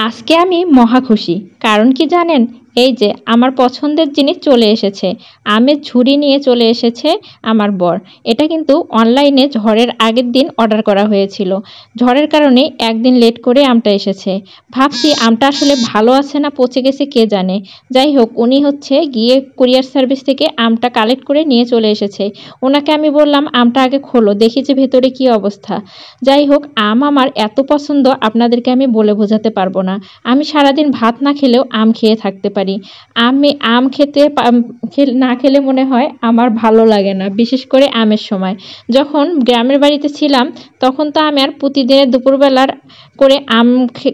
আজকে আমি মহা খুশি। কারণ কি জানেন? এই যে আমার পছন্দের জিনিস চলে এসেছে। আমের ঝুড়ি নিয়ে চলে এসেছে আমার বর। এটা কিন্তু অনলাইনে ঝড়ের আগের দিন অর্ডার করা হয়েছিল। ঝড়ের কারণে একদিন লেট করে আমটা এসেছে। ভাবছি আমটা আসলে ভালো আছে না পচে গেছে কে জানে। যাই হোক উনি হচ্ছে গিয়ে কুরিয়ার সার্ভিস থেকে আমটা কালেক্ট করে নিয়ে চলে এসেছে। ওনাকে আমি বললাম আমটা আগে খোলো দেখি যে ভেতরে কি অবস্থা। যাই হোক আম আমার এত পছন্দ আপনাদেরকে আমি বলে বোঝাতে পারবো না। আমি সারাদিন ভাত না খেলেও আম খেয়ে থাকতে পারি। আমি আম না খেলে মনে হয় আমার ভালো লাগে না, বিশেষ করে আমের সময়। যখন গ্রামের বাড়িতে ছিলাম তখন তো আমি আর প্রতিদিনের দুপুরবেলার করে আম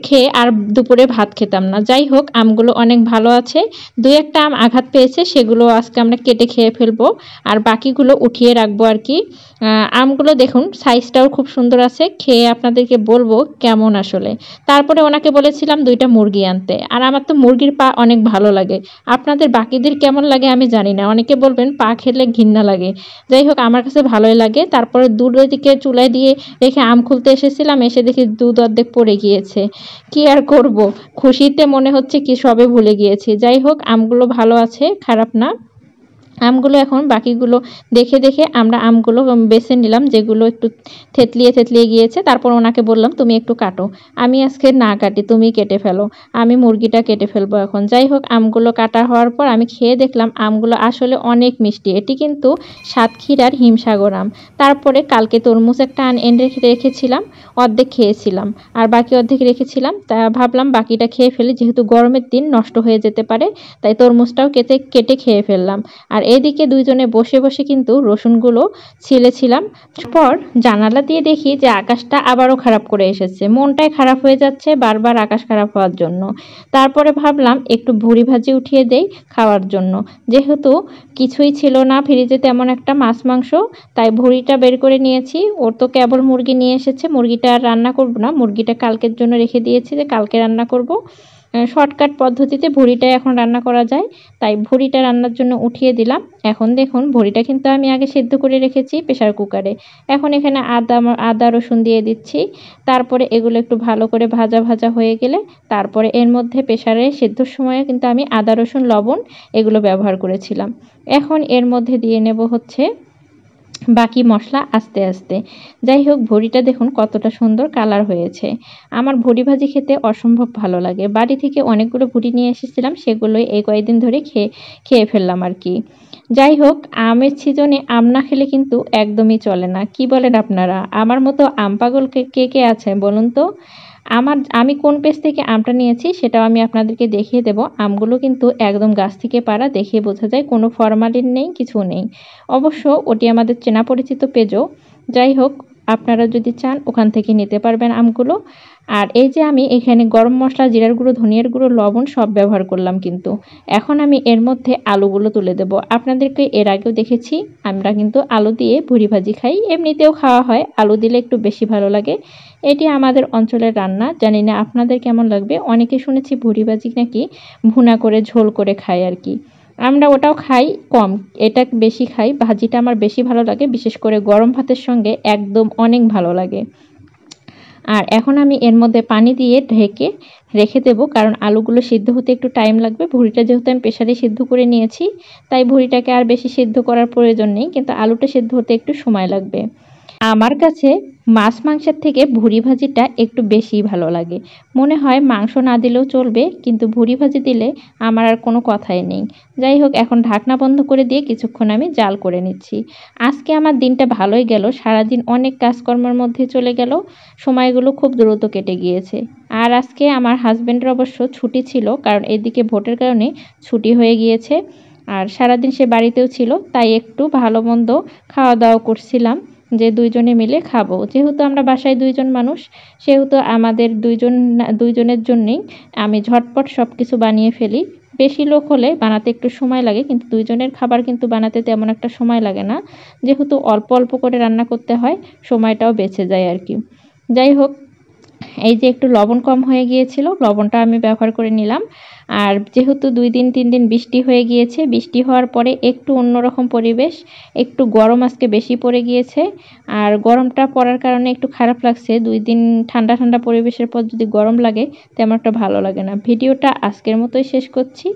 খেয়ে আর দুপুরে ভাত খেতাম না। যাই হোক আমগুলো অনেক ভালো আছে। দুই একটা আম আঘাত পেয়েছে, সেগুলো আজকে আমরা কেটে খেয়ে ফেলবো আর বাকিগুলো উঠিয়ে রাখবো আর কি। আমগুলো দেখুন সাইজটাও খুব সুন্দর আছে, খেয়ে আপনাদেরকে বলবো কেমন আসলে। তারপরে ওনাকে বলেছিলাম 2টা মুরগি আনতে, আর আমার তো মুরগির পা অনেক ভালো লাগে। আপনাদের বাকিদের কেমন লাগে আমি জানি না, অনেকে বলবেন পা খেলে ঘৃণা লাগে। যাই হোক আমার কাছে ভালোই লাগে। তারপরে দুধ ওইদিকে চুলায় দিয়ে রেখে আম খুলতে এসেছিলাম, এসে দেখি দুধ অর্ধেক পড়ে গিয়েছে। কি আর করব, খুশিতে মনে হচ্ছে কি সবে ভুলে গিয়েছি। যাই হোক আমগুলো ভালো আছে, খারাপ না। আমগুলো এখন বাকিগুলো দেখে দেখে আমরা আমগুলো বেছে নিলাম যেগুলো একটু থেতলিয়ে গিয়েছে। তারপর ওনাকে বললাম তুমি একটু কাটো। আমি আজকে না কাটি, তুমি কেটে ফেলো, আমি মুরগিটা কেটে ফেলবো এখন। যাই হোক আমগুলো কাটা হওয়ার পর আমি খেয়ে দেখলাম আমগুলো আসলে অনেক মিষ্টি। এটি কিন্তু সাতক্ষীরার হিমসাগর আম। তারপরে কালকে তরমুজ একটা এনে রেখেছিলাম, অর্ধেক খেয়েছিলাম আর বাকি অর্ধেক রেখেছিলাম। তা ভাবলাম বাকিটা খেয়ে ফেলি, যেহেতু গরমের দিন নষ্ট হয়ে যেতে পারে, তাই তরমুজটাও কেটে খেয়ে ফেললাম। আর এদিকে দুইজনে বসে বসে কিন্তু রসুনগুলো ছিলেছিলাম। পর জানালা দিয়ে দেখি যে আকাশটা আবারও খারাপ করে এসেছে। মনটাই খারাপ হয়ে যাচ্ছে বারবার আকাশ খারাপ হওয়ার জন্য। তারপরে ভাবলাম একটু ভুড়ি ভাজি উঠিয়ে দেই খাওয়ার জন্য। যেহেতু কিছুই ছিল না ফ্রিজে তেমন একটা মাছ মাংস, তাই ভুড়িটা বের করে নিয়েছি। ওর তো কেবল মুরগি নিয়ে এসেছে, মুরগিটা আর রান্না করব না, মুরগিটা কালকের জন্য রেখে দিয়েছি যে কালকে রান্না করব। শর্টকাট পদ্ধতিতে ভুড়িটা এখন রান্না করা যায়, তাই ভুড়িটা রান্নার জন্য উঠিয়ে দিলাম। এখন দেখুন ভুড়িটা কিন্তু আমি আগে সেদ্ধ করে রেখেছি প্রেসার কুকারে। এখন এখানে আদা রসুন দিয়ে দিচ্ছি। তারপরে এগুলো একটু ভালো করে ভাজা ভাজা হয়ে গেলে তারপরে এর মধ্যে প্রেসারে সেদ্ধর সময় কিন্তু আমি আদা রসুন লবণ এগুলো ব্যবহার করেছিলাম। এখন এর মধ্যে দিয়ে নেব হচ্ছে বাকি মশলা আস্তে আস্তে। যাই হোক ভুড়িটা দেখুন কতটা সুন্দর কালার হয়েছে। আমার ভুড়ি ভাজি খেতে অসম্ভব ভালো লাগে। বাড়ি থেকে অনেকগুলো ভুড়ি নিয়ে এসেছিলাম, সেগুলোই এই কয়েকদিন ধরে খেয়ে ফেললাম আর কি। যাই হোক আমের সিজনে আম না খেলে কিন্তু একদমই চলে না। কি বলেন আপনারা? আমার মতো আম পাগল কে কে আছে বলুন তো? আমি কোন পেজ থেকে আমটা নিয়েছি সেটাও আমি আপনাদেরকে দেখিয়ে দেব। আমগুলো কিন্তু একদম গাছ থেকে পাড়া, দেখে বোঝা যায় কোনো ফরমালিন নেই, কিছু নেই। অবশ্য ওটি আমাদের চেনা পরিচিত পেজও। যাই হোক আপনারা যদি চান ওখান থেকে নিতে পারবেন আমগুলো। আর এই যে আমি এখানে গরম মশলা, জিরার গুঁড়ো, ধনিয়ার গুঁড়ো, লবণ সব ব্যবহার করলাম কিন্তু। এখন আমি এর মধ্যে আলুগুলো তুলে দেব। আপনাদেরকে এর আগেও দেখেছি আমরা কিন্তু আলু দিয়ে ভুড়ি ভাজি খাই, এমনিতেও খাওয়া হয়, আলু দিলে একটু বেশি ভালো লাগে। এটি আমাদের অঞ্চলের রান্না, জানি না আপনাদের কেমন লাগবে। অনেকে শুনেছি ভুড়ি ভাজি নাকি ভুনা করে ঝোল করে খায় আর কি। আমরা ওটাও খাই কম, এটা বেশি খাই। ভাজিটা আমার বেশি ভালো লাগে, বিশেষ করে গরম ভাতের সঙ্গে একদম অনেক ভালো লাগে। আর এখন আমি এর মধ্যে পানি দিয়ে ঢেকে রেখে দেবো, কারণ আলুগুলো সিদ্ধ হতে একটু টাইম লাগবে। ভুড়িটা যেহেতু আমি প্রেসারে সিদ্ধ করে নিয়েছি, তাই ভুড়িটাকে আর বেশি সিদ্ধ করার প্রয়োজন নেই, কিন্তু আলুটা সিদ্ধ হতে একটু সময় লাগবে। আমার কাছে মাছ মাংসের থেকে ভুড়ি ভাজিটা একটু বেশি ভালো লাগে। মনে হয় মাংস না দিলেও চলবে, কিন্তু ভুড়ি ভাজি দিলে আমার আর কোনো কথাই নেই। যাই হোক এখন ঢাকনা বন্ধ করে দিয়ে কিছুক্ষণ আমি জাল করে নিচ্ছি। আজকে আমার দিনটা ভালোই গেল, সারাদিন অনেক কাজকর্মের মধ্যে চলে গেল, সময়গুলো খুব দ্রুত কেটে গিয়েছে। আর আজকে আমার হাজব্যান্ডের অবশ্য ছুটি ছিল, কারণ এদিকে ভোটের কারণে ছুটি হয়ে গিয়েছে। আর সারাদিন সে বাড়িতেও ছিল, তাই একটু ভালো মন্দ খাওয়া দাওয়া করছিলাম যে দুইজনে মিলে খাবো। যেহেতু আমরা বাসায় দুইজন মানুষ, সেহেতু আমাদের দুইজনের জন্যেই আমি ঝটপট সব কিছু বানিয়ে ফেলি। বেশি লোক হলে বানাতে একটু সময় লাগে, কিন্তু দুইজনের খাবার কিন্তু বানাতে তেমন একটা সময় লাগে না। যেহেতু অল্প অল্প করে রান্না করতে হয়, সময়টাও বেঁচে যায় আর কি। যাই হোক এই যে একটু লবণ কম হয়ে গিয়েছিল, লবণটা আমি ব্যবহার করে নিলাম। আর যেহেতু 2 দিন 3 দিন বৃষ্টি হয়ে গিয়েছে, বৃষ্টি হওয়ার পরে একটু অন্যরকম পরিবেশ, একটু গরম আজকে বেশি পড়ে গিয়েছে। আর গরমটা পড়ার কারণে একটু খারাপ লাগছে। 2 দিন ঠান্ডা ঠান্ডা পরিবেশের পর যদি গরম লাগে তেমন একটা ভালো লাগে না। ভিডিওটা আজকের মতোই শেষ করছি।